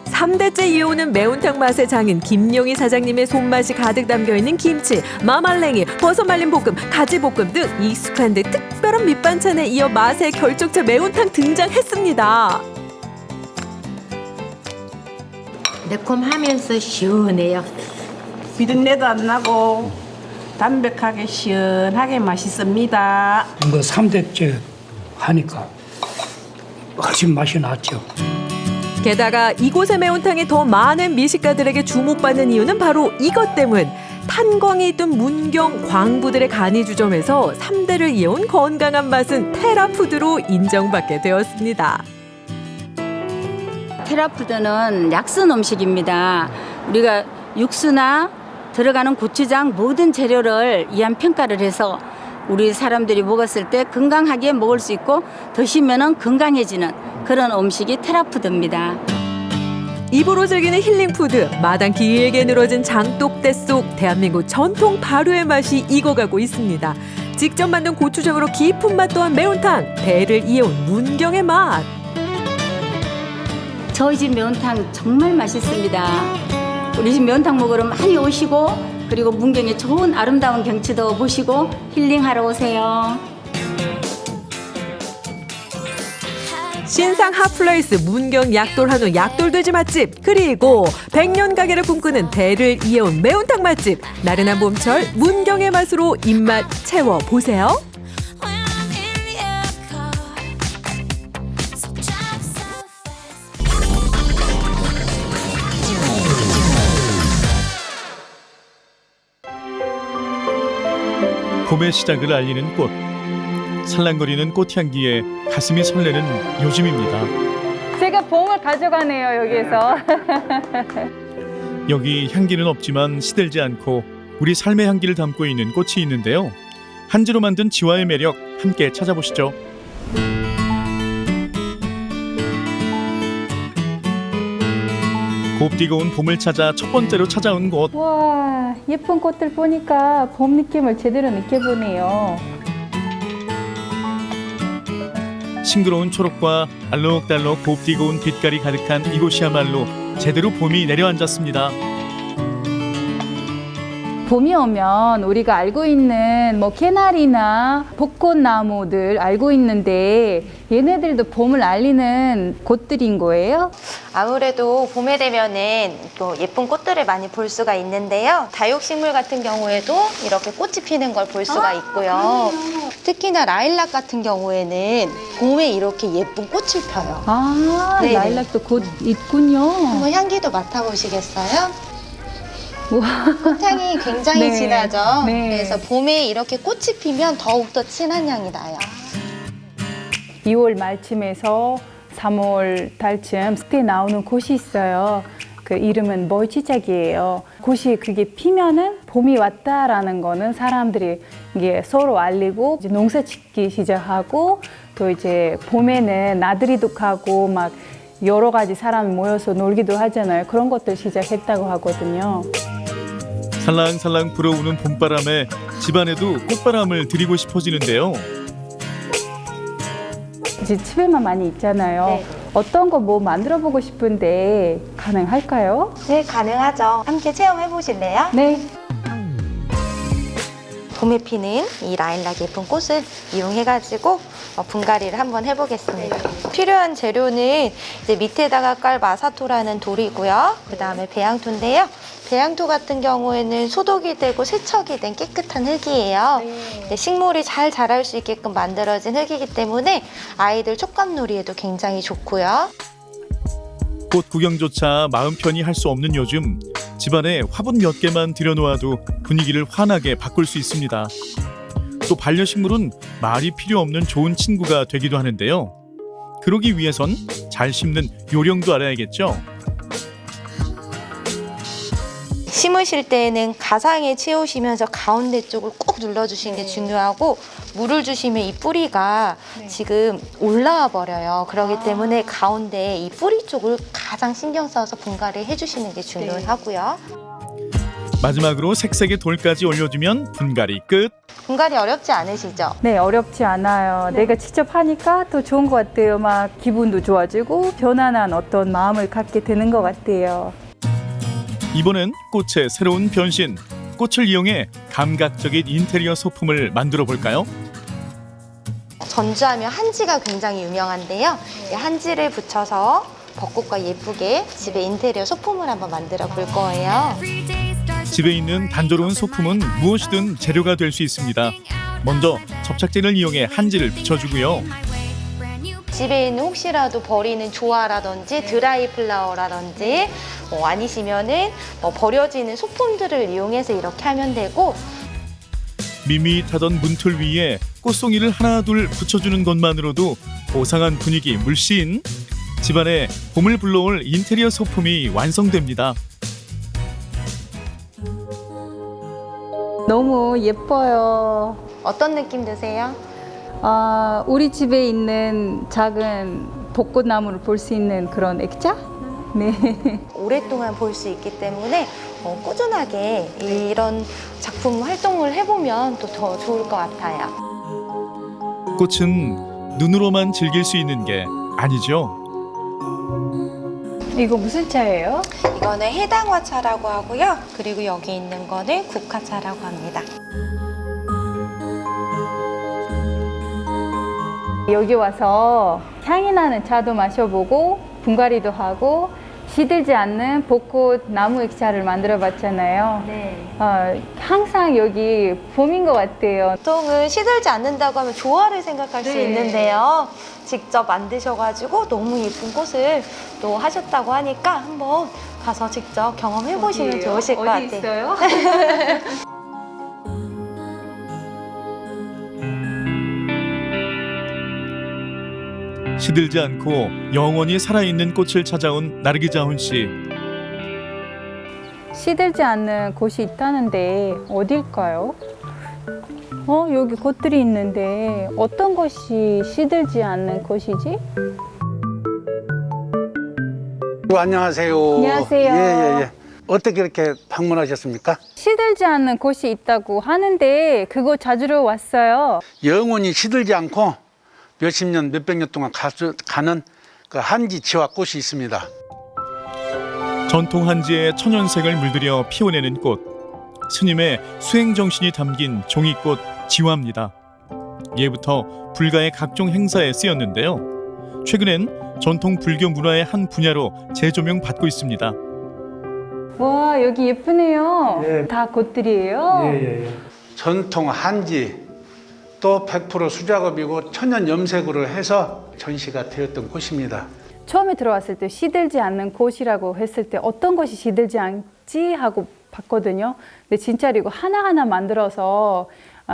Speaker 18: 3대째 이어오는 매운탕 맛의 장인 김용희 사장님의 손맛이 가득 담겨있는 김치, 마말랭이, 버섯 말린 볶음, 가지 볶음 등 익숙한 데 특별한 밑반찬에 이어 맛의 결정체 매운탕 등장했습니다.
Speaker 19: 매콤하면서 시원해요.
Speaker 20: 비린내도 안 나고 담백하게 시원하게 맛있습니다.
Speaker 21: 3대째 하니까 훨씬 맛이 났죠.
Speaker 18: 게다가 이곳의 매운탕이 더 많은 미식가들에게 주목받는 이유는 바로 이것 때문. 탄광이 있던 문경 광부들의 간이 주점에서 3대를 이어온 건강한 맛은 테라푸드로 인정받게 되었습니다.
Speaker 14: 테라푸드는 약선 음식입니다. 우리가 육수나 들어가는 고추장 모든 재료를 이한 평가를 해서 우리 사람들이 먹었을 때 건강하게 먹을 수 있고 드시면은 건강해지는 그런 음식이 테라푸드입니다.
Speaker 18: 입으로 즐기는 힐링푸드, 마당 길게 늘어진 장독대 속 대한민국 전통 발효의 맛이 익어가고 있습니다. 직접 만든 고추장으로 깊은 맛 또한 매운탕, 대를 이어온 문경의 맛.
Speaker 14: 저희 집 매운탕 정말 맛있습니다. 우리 집 매운탕 먹으러 많이 오시고 그리고 문경의 좋은 아름다운 경치도 보시고 힐링하러 오세요.
Speaker 18: 신상 핫플레이스 문경 약돌 한우 약돌돼지 맛집, 그리고 100년 가게를 꿈꾸는 대를 이어온 매운탕 맛집. 나른한 봄철 문경의 맛으로 입맛 채워보세요.
Speaker 22: 봄의 시작을 알리는 꽃, 살랑거리는 꽃향기에 가슴이 설레는 요즘입니다.
Speaker 23: 제가 봄을 가져가네요, 여기에서.
Speaker 22: 여기 향기는 없지만 시들지 않고 우리 삶의 향기를 담고 있는 꽃이 있는데요. 한지로 만든 지화의 매력 함께 찾아보시죠. 곱디고 온 봄을 찾아 첫 번째로 찾아온 곳.
Speaker 23: 와, 예쁜 꽃들 보니까 봄 느낌을 제대로 느껴보네요.
Speaker 22: 싱그러운 초록과 알록달록 곱디고 온 빛깔이 가득한 이곳이야말로 제대로 봄이 내려앉았습니다.
Speaker 23: 봄이 오면 우리가 알고 있는 개나리나 벚꽃나무들 알고 있는데 얘네들도 봄을 알리는 꽃들인 거예요?
Speaker 24: 아무래도 봄에 되면은 또 예쁜 꽃들을 많이 볼 수가 있는데요. 다육식물 같은 경우에도 이렇게 꽃이 피는 걸 볼 수가 있고요. 특히나 라일락 같은 경우에는 봄에 이렇게 예쁜 꽃을 펴요.
Speaker 23: 아,
Speaker 24: 네네.
Speaker 23: 라일락도 곧 있군요.
Speaker 24: 한번 향기도 맡아보시겠어요? 꽃향이 굉장히
Speaker 23: 네.
Speaker 24: 진하죠.
Speaker 23: 네.
Speaker 24: 그래서 봄에 이렇게 꽃이 피면 더욱더 진한 향이 나요.
Speaker 23: 2월 말쯤에서 3월 달쯤 그때 나오는 꽃이 있어요. 그 이름은 멀치짝이에요. 꽃이 그게 피면은 봄이 왔다라는 거는 사람들이 이게 서로 알리고 이제 농사 짓기 시작하고 또 이제 봄에는 나들이도 가고 막 여러 가지 사람이 모여서 놀기도 하잖아요. 그런 것들 시작했다고 하거든요.
Speaker 22: 살랑살랑 불어오는 봄바람에 집안에도 꽃바람을 드리고 싶어지는데요.
Speaker 23: 이제 집에만 많이 있잖아요.
Speaker 24: 네.
Speaker 23: 어떤 거 뭐 만들어 보고 싶은데 가능할까요?
Speaker 24: 네, 가능하죠. 함께 체험해 보실래요?
Speaker 23: 네.
Speaker 24: 봄에 피는 이 라일락 예쁜 꽃을 이용해가지고 분갈이를 한번 해보겠습니다. 필요한 재료는 이제 밑에다가 깔 마사토라는 돌이고요. 그 다음에 배양토인데요. 배양토 같은 경우에는 소독이 되고 세척이 된 깨끗한 흙이에요. 네, 식물이 잘 자랄 수 있게끔 만들어진 흙이기 때문에 아이들 촉감놀이에도 굉장히 좋고요.
Speaker 22: 꽃 구경조차 마음 편히 할 수 없는 요즘, 집안에 화분 몇 개만 들여놓아도 분위기를 환하게 바꿀 수 있습니다. 또 반려식물은 말이 필요 없는 좋은 친구가 되기도 하는데요. 그러기 위해선 잘 심는 요령도 알아야겠죠.
Speaker 24: 심으실 때는 가상에 채우시면서 가운데 쪽을 꼭 눌러주시는 게 중요하고 물을 주시면 이 뿌리가 지금 올라와 버려요. 그렇기 때문에 가운데 이 뿌리 쪽을 가장 신경 써서 분갈이 해주시는 게 중요하고요.
Speaker 22: 마지막으로 색색의 돌까지 올려주면 분갈이 끝.
Speaker 24: 분갈이 어렵지 않으시죠?
Speaker 23: 네, 어렵지 않아요. 내가 직접 하니까 또 좋은 것 같아요. 막 기분도 좋아지고 편안한 어떤 마음을 갖게 되는 것 같아요.
Speaker 22: 이번엔 꽃의 새로운 변신, 꽃을 이용해 감각적인 인테리어 소품을 만들어 볼까요?
Speaker 24: 전주하면 한지가 굉장히 유명한데요. 이 한지를 붙여서 벚꽃과 예쁘게 집에 인테리어 소품을 한번 만들어 볼 거예요.
Speaker 22: 집에 있는 단조로운 소품은 무엇이든 재료가 될 수 있습니다. 먼저 접착제를 이용해 한지를 붙여주고요.
Speaker 24: 집에 있는 혹시라도 버리는 조화라든지 드라이 플라워라든지 아니시면은 버려지는 소품들을 이용해서 이렇게 하면 되고,
Speaker 22: 밋밋하던 문틀 위에 꽃송이를 하나 둘 붙여주는 것만으로도 고상한 분위기 물씬. 집안에 봄을 불러올 인테리어 소품이 완성됩니다.
Speaker 23: 너무 예뻐요.
Speaker 24: 어떤 느낌 드세요?
Speaker 23: 우리 집에 있는 작은 벚꽃나무를 볼 수 있는 그런 액자? 네.
Speaker 24: 오랫동안 볼 수 있기 때문에 꾸준하게 이런 작품 활동을 해보면 또 더 좋을 것 같아요.
Speaker 22: 꽃은 눈으로만 즐길 수 있는 게 아니죠.
Speaker 23: 이거 무슨 차예요?
Speaker 24: 이거는 해당화차라고 하고요. 그리고 여기 있는 거는 국화차라고 합니다.
Speaker 23: 여기 와서 향이 나는 차도 마셔보고 분갈이도 하고 시들지 않는 벚꽃 나무 액자를 만들어 봤잖아요.
Speaker 24: 네.
Speaker 23: 항상 여기 봄인 것 같아요.
Speaker 24: 보통은 시들지 않는다고 하면 조화를 생각할 수
Speaker 23: 네.
Speaker 24: 있는데요. 직접 만드셔가지고 너무 예쁜 꽃을 또 하셨다고 하니까 한번 가서 직접 경험해 보시면
Speaker 23: 어디예요?
Speaker 24: 좋으실 것
Speaker 23: 어디
Speaker 24: 같아요.
Speaker 23: 있어요?
Speaker 22: 시들지 않고 영원히 살아있는 꽃을 찾아온 나르기자훈 씨.
Speaker 23: 시들지 않는 곳이 있다는데 어딜까요? 여기 곳들이 있는데 어떤 것이 시들지 않는 곳이지?
Speaker 2: 안녕하세요.
Speaker 23: 안녕하세요.
Speaker 2: 예. 어떻게 이렇게 방문하셨습니까?
Speaker 23: 시들지 않는 곳이 있다고 하는데 그거 찾으러 왔어요.
Speaker 2: 영원히 시들지 않고 몇십 년, 몇백 년 동안 가는 그 한지 지화 꽃이 있습니다.
Speaker 22: 전통 한지의 천연색을 물들여 피워내는 꽃. 스님의 수행 정신이 담긴 종이꽃 지화입니다. 예부터 불가의 각종 행사에 쓰였는데요. 최근엔 전통 불교 문화의 한 분야로 재조명 받고 있습니다.
Speaker 23: 와, 여기 예쁘네요.
Speaker 2: 예.
Speaker 23: 다 꽃들이에요?
Speaker 2: 예. 전통 한지 또 100% 수작업이고 천연 염색으로 해서 전시가 되었던 꽃입니다.
Speaker 23: 처음에 들어왔을 때 시들지 않는 곳이라고 했을 때 어떤 것이 시들지 않지 하고 봤거든요. 근데 진짜로 이거 하나하나 만들어서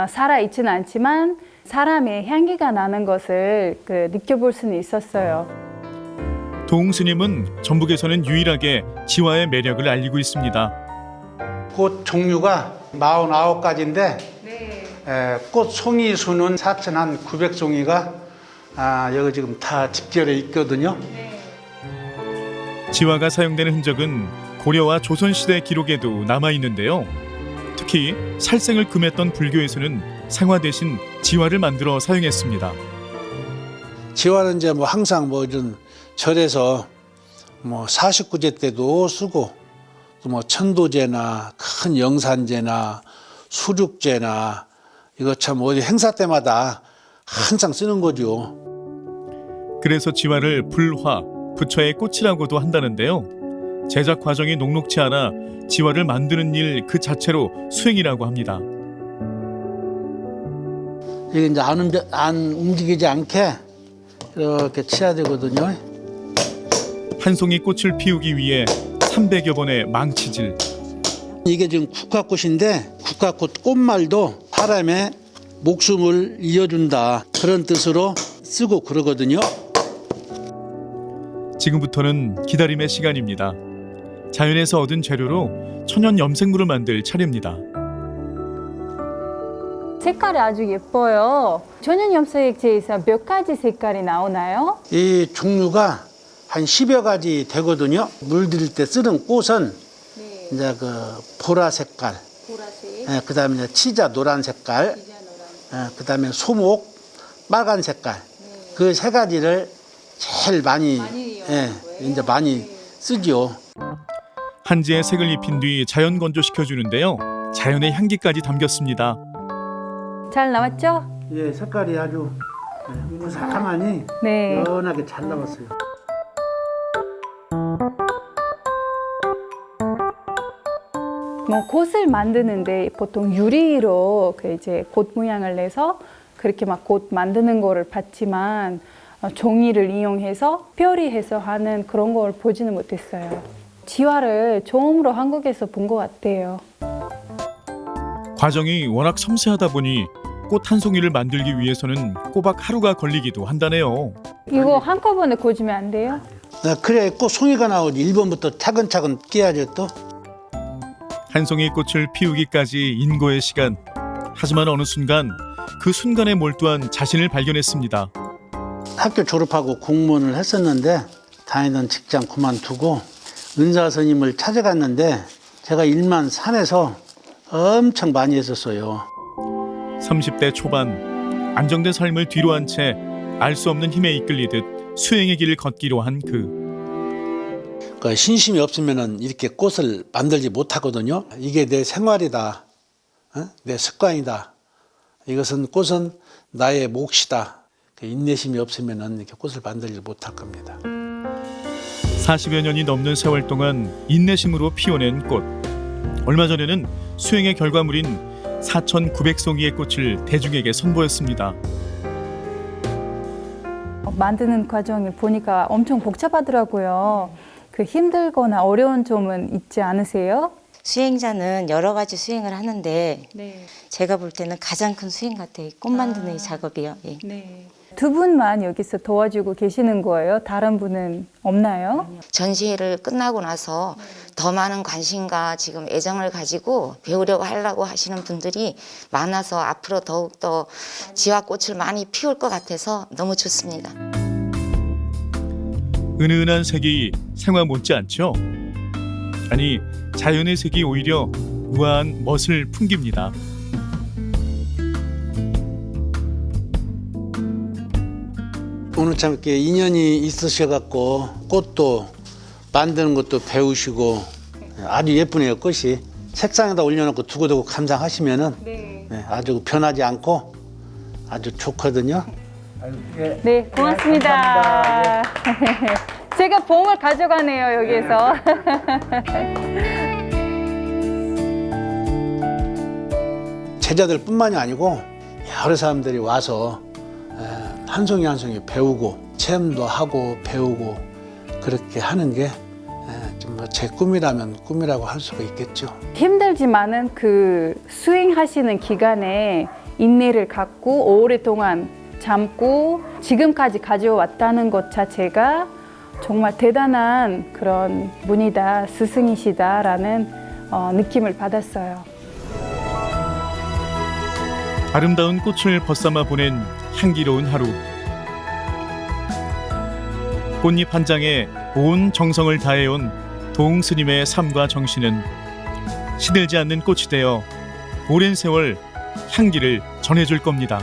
Speaker 23: 살아있지는 않지만 사람의 향기가 나는 것을 느껴볼 수는 있었어요.
Speaker 22: 도웅 스님은 전북에서는 유일하게 지화의 매력을 알리고 있습니다.
Speaker 2: 꽃 종류가 49가지인데 꽃 송이 수는 4,900송이가 여기 지금 다 집결해 있거든요.
Speaker 22: 지화가 사용되는 흔적은 고려와 조선시대 기록에도 남아있는데요. 특히 살생을 금했던 불교에서는 생화 대신 지화를 만들어 사용했습니다.
Speaker 2: 지화는 이제 뭐 항상 뭐 이런 절에서 뭐 49제 때도 쓰고 또 뭐 천도제나 큰 영산제나 수륙제나 이거 참 어디 행사 때마다 항상 쓰는 거죠.
Speaker 22: 그래서 지화를 불화, 부처의 꽃이라고도 한다는데요. 제작 과정이 녹록치 않아 지화를 만드는 일 그 자체로 수행이라고 합니다.
Speaker 2: 이게 이제 안 움직이지 않게 이렇게 치야 되거든요.
Speaker 22: 한 송이 꽃을 피우기 위해 300여 번의 망치질.
Speaker 2: 이게 지금 국화꽃인데 국화꽃 꽃말도 사람의 목숨을 이어준다 그런 뜻으로 쓰고 그러거든요.
Speaker 22: 지금부터는 기다림의 시간입니다. 자연에서 얻은 재료로 천연 염색물을 만들 차례입니다.
Speaker 23: 색깔이 아주 예뻐요. 천연 염색제에서 몇 가지 색깔이 나오나요?
Speaker 2: 이 종류가 한 10여 가지 되거든요. 물들 때 쓰는 꽃은 이제 그 보라 색깔, 그다음에 이제 치자 노란 색깔, 그다음에 소목 빨간 색깔, 그 세 가지를 제일 많이 이제 많이 쓰죠.
Speaker 22: 한지에 색을 입힌 뒤 자연 건조시켜 주는데요. 자연의 향기까지 담겼습니다.
Speaker 23: 잘 나왔죠?
Speaker 2: 예, 색깔이 아주 무사하니 연하게 잘 나왔어요.
Speaker 23: 뭐 꽃을 만드는데 보통 유리로 이제 꽃 모양을 내서 그렇게 막 꽃 만드는 거를 봤지만 종이를 이용해서 뼈리해서 하는 그런 걸 보지는 못했어요. 지화를 처음으로 한국에서 본 것 같아요.
Speaker 22: 과정이 워낙 섬세하다 보니 꽃 한 송이를 만들기 위해서는 꼬박 하루가 걸리기도 한다네요.
Speaker 23: 이거 한꺼번에 꽂으면 안 돼요?
Speaker 2: 그래야 꽃 송이가 나오지. 1번부터 차근차근 끼야죠 또.
Speaker 22: 한 송이 꽃을 피우기까지 인고의 시간. 하지만 어느 순간 그 순간에 몰두한 자신을 발견했습니다.
Speaker 2: 학교 졸업하고 공무원을 했었는데 다니던 직장 그만두고 은사 스님을 찾아갔는데 제가 일만 산에서 엄청 많이 했었어요.
Speaker 22: 30대 초반 안정된 삶을 뒤로 한 채 알 수 없는 힘에 이끌리듯 수행의 길을 걷기로 한
Speaker 2: 그 신심이 없으면은 이렇게 꽃을 만들지 못하거든요. 이게 내 생활이다, 내 습관이다. 이것은 꽃은 나의 몫이다. 인내심이 없으면은 이렇게 꽃을 만들지 못할 겁니다.
Speaker 22: 40여 년이 넘는 세월 동안 인내심으로 피워낸 꽃. 얼마 전에는 수행의 결과물인 4,900송이의 꽃을 대중에게 선보였습니다.
Speaker 23: 만드는 과정을 보니까 엄청 복잡하더라고요. 힘들거나 어려운 점은 있지 않으세요?
Speaker 3: 수행자는 여러 가지 수행을 하는데 제가 볼 때는 가장 큰 수행 같아요. 꽃 만드는 이 작업이요. 예.
Speaker 23: 두 분만 여기서 도와주고 계시는 거예요? 다른 분은 없나요?
Speaker 3: 전시회를 끝나고 나서 더 많은 관심과 지금 애정을 가지고 배우려고 하려고 하시는 분들이 많아서 앞으로 더욱더 지화꽃을 많이 피울 것 같아서 너무 좋습니다.
Speaker 22: 은은한 색이 생화 못지않죠? 아니, 자연의 색이 오히려 우아한 멋을 풍깁니다.
Speaker 2: 오늘 참 이렇게 인연이 있으셔갖고 꽃도 만드는 것도 배우시고 아주 예쁘네요. 꽃이 책상에다 올려놓고 두고두고 감상하시면은 아주 변하지 않고 아주 좋거든요.
Speaker 23: 네, 고맙습니다. 제가 봉을 가져가네요, 여기에서.
Speaker 2: 제자들뿐만이 아니고 여러 사람들이 와서 한 송이 한 송이 배우고 체험도 하고 배우고 그렇게 하는 게 좀 뭐 제 꿈이라면 꿈이라고 할 수가 있겠죠.
Speaker 23: 힘들지만은 그 수행하시는 기간에 인내를 갖고 오랫동안 참고 지금까지 가져왔다는 것 자체가 정말 대단한 그런 분이다, 스승이시다라는 느낌을 받았어요.
Speaker 22: 아름다운 꽃을 벗삼아 보낸 향기로운 하루. 꽃잎 한 장에 온 정성을 다해온 동 스님의 삶과 정신은 시들지 않는 꽃이 되어 오랜 세월 향기를 전해줄 겁니다.